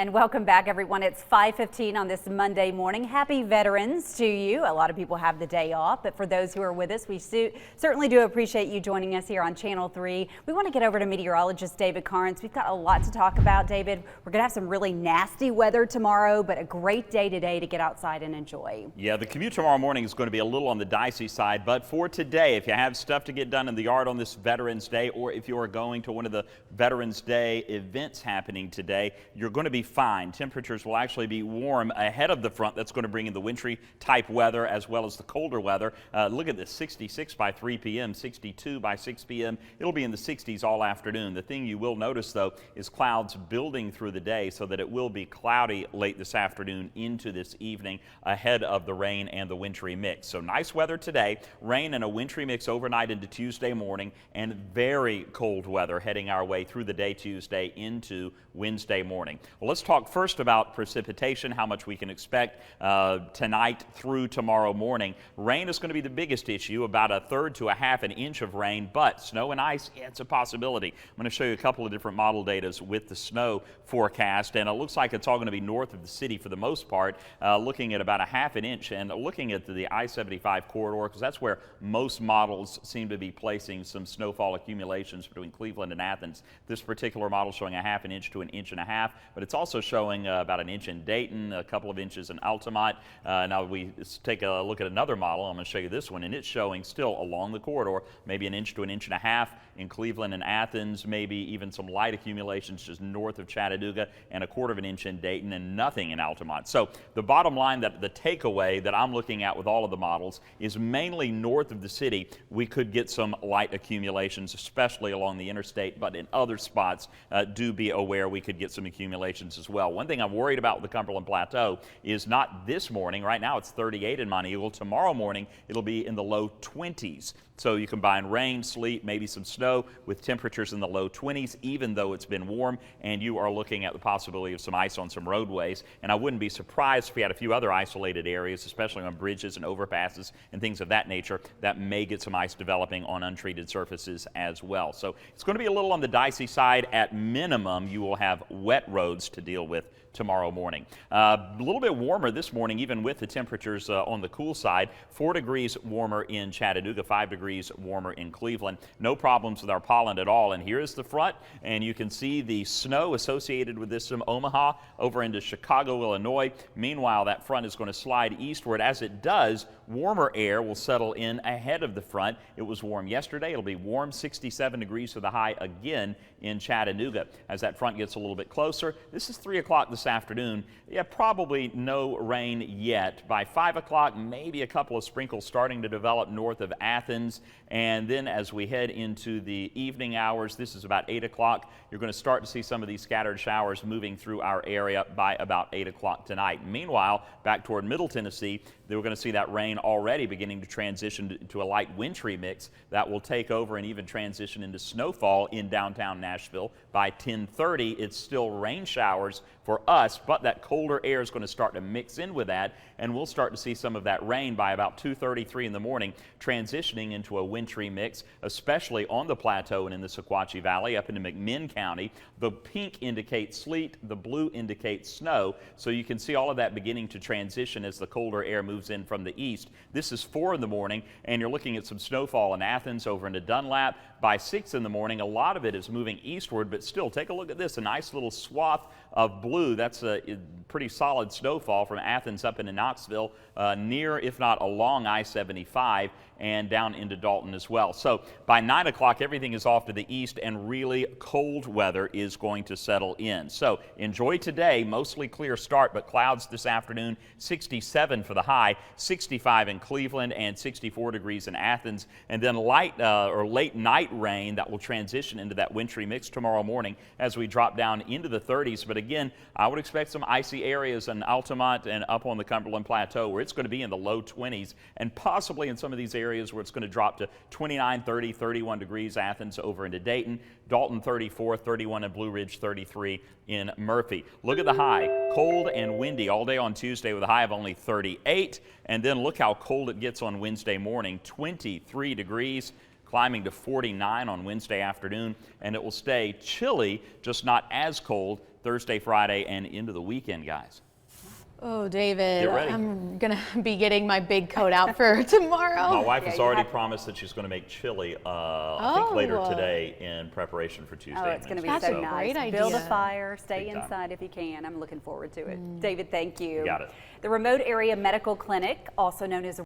And welcome back, everyone. It's 5:15 on this Monday morning. Happy Veterans to you. A lot of people have the day off, but for those who are with us, we certainly do appreciate you joining us here on Channel 3. We want to get over to meteorologist David Karnes. We've got a lot to talk about, David. We're going to have some really nasty weather tomorrow, but a great day today to get outside and enjoy. Yeah, the commute tomorrow morning is going to be a little on the dicey side, but for today, if you have stuff to get done in the yard on this Veterans Day, or if you are going to one of the Veterans Day events happening today, you're going to be fine. Temperatures will actually be warm ahead of the front. That's going to bring in the wintry type weather as well as the colder weather. Look at this, 66 by 3 p.m., 62 by 6 p.m. It'll be in the 60s all afternoon. The thing you will notice, though, is clouds building through the day so that it will be cloudy late this afternoon into this evening ahead of the rain and the wintry mix. So nice weather today, rain and a wintry mix overnight into Tuesday morning, and very cold weather heading our way through the day Tuesday into Wednesday morning. Well, let's talk first about precipitation, how much we can expect tonight through tomorrow morning. Rain is going to be the biggest issue, about 1/3 to 1/2 inch of rain, but snow and ice, yeah, it's a possibility. I'm going to show you a couple of different model datas with the snow forecast, and it looks like it's all going to be north of the city for the most part, looking at about 1/2 inch, and looking at the I-75 corridor, because that's where most models seem to be placing some snowfall accumulations between Cleveland and Athens. This particular model showing 1/2 inch to 1.5 inches, but it's also showing about 1 inch in Dayton, a couple of inches in Altamont. Now we take a look at another model. I'm going to show you this one, and it's showing still along the corridor, maybe 1 inch to 1.5 inches in Cleveland and Athens, maybe even some light accumulations just north of Chattanooga, and 1/4 inch in Dayton, and nothing in Altamont. So the bottom line, that the takeaway that I'm looking at with all of the models is mainly north of the city we could get some light accumulations, especially along the interstate, but in other spots do be aware we could get some accumulations as well. One thing I'm worried about with the Cumberland Plateau is not this morning. Right now it's 38 in Monteagle. Tomorrow morning it'll be in the low 20s. So you combine rain, sleet, maybe some snow with temperatures in the low 20s, even though it's been warm, and you are looking at the possibility of some ice on some roadways. And I wouldn't be surprised if we had a few other isolated areas, especially on bridges and overpasses and things of that nature, that may get some ice developing on untreated surfaces as well. So it's going to be a little on the dicey side. At minimum, you will have wet roads to deal with tomorrow morning. A little bit warmer this morning, even with the temperatures on the cool side. 4 degrees warmer in Chattanooga, 5 degrees warmer in Cleveland. No problems with our pollen at all. And here's the front, and you can see the snow associated with this from Omaha over into Chicago, Illinois. Meanwhile, that front is going to slide eastward. As it does, warmer air will settle in ahead of the front. It was warm yesterday. It'll be warm, 67 degrees for the high again in Chattanooga. As that front gets a little bit closer, this is 3 o'clock this afternoon. Yeah, probably no rain yet. By 5 o'clock, maybe a couple of sprinkles starting to develop north of Athens. And then as we head into the evening hours, this is about 8 o'clock, you're going to start to see some of these scattered showers moving through our area by about 8 o'clock tonight. Meanwhile, back toward Middle Tennessee, we're going to see that rain already beginning to transition to a light wintry mix that will take over and even transition into snowfall in downtown Nashville. By 10:30, it's still rain showers for us, but that colder air is going to start to mix in with that, and we'll start to see some of that rain by about 2:33 in the morning, transitioning into a wintry mix, especially on the plateau and in the Sequatchie Valley up into McMinn County. The pink indicates sleet, the blue indicates snow, so you can see all of that beginning to transition as the colder air moves in from the east. This is 4 in the morning, and you're looking at some snowfall in Athens over into Dunlap. By 6 in the morning, a lot of it is moving eastward, but still, take a look at this, a nice little swath of blue. That's a pretty solid snowfall from Athens up into Knoxville, near, if not along I-75, and down into Dalton as well. So by 9 o'clock, everything is off to the east, and really cold weather is going to settle in. So enjoy today, mostly clear start, but clouds this afternoon, 67 for the high, 65 in Cleveland, and 64 degrees in Athens. And then light or late night rain that will transition into that wintry mix tomorrow morning as we drop down into the 30s. But again, I would expect some icy areas in Altamont and up on the Cumberland Plateau where it's going to be in the low 20s, and possibly in some of these areas where it's going to drop to 29, 30, 31 degrees. Athens over into Dayton, Dalton 34, 31 in Blue Ridge, 33 in Murphy. Look at the high, cold and windy all day on Tuesday with a high of only 38, and then look how cold it gets on Wednesday morning, 23 degrees. Climbing to 49 on Wednesday afternoon, and it will stay chilly, just not as cold, Thursday, Friday, and into the weekend, guys. Oh, David, Get ready. I'm going to be getting my big coat out for tomorrow. My wife has you already have- promised that she's going to make chili, I think later today in preparation for Tuesday. Oh, it's going to be That's so a nice. great Build a idea. fire, stay Big time. inside if you can. I'm looking forward to it. David, thank you. Got it. The remote area medical clinic, also known as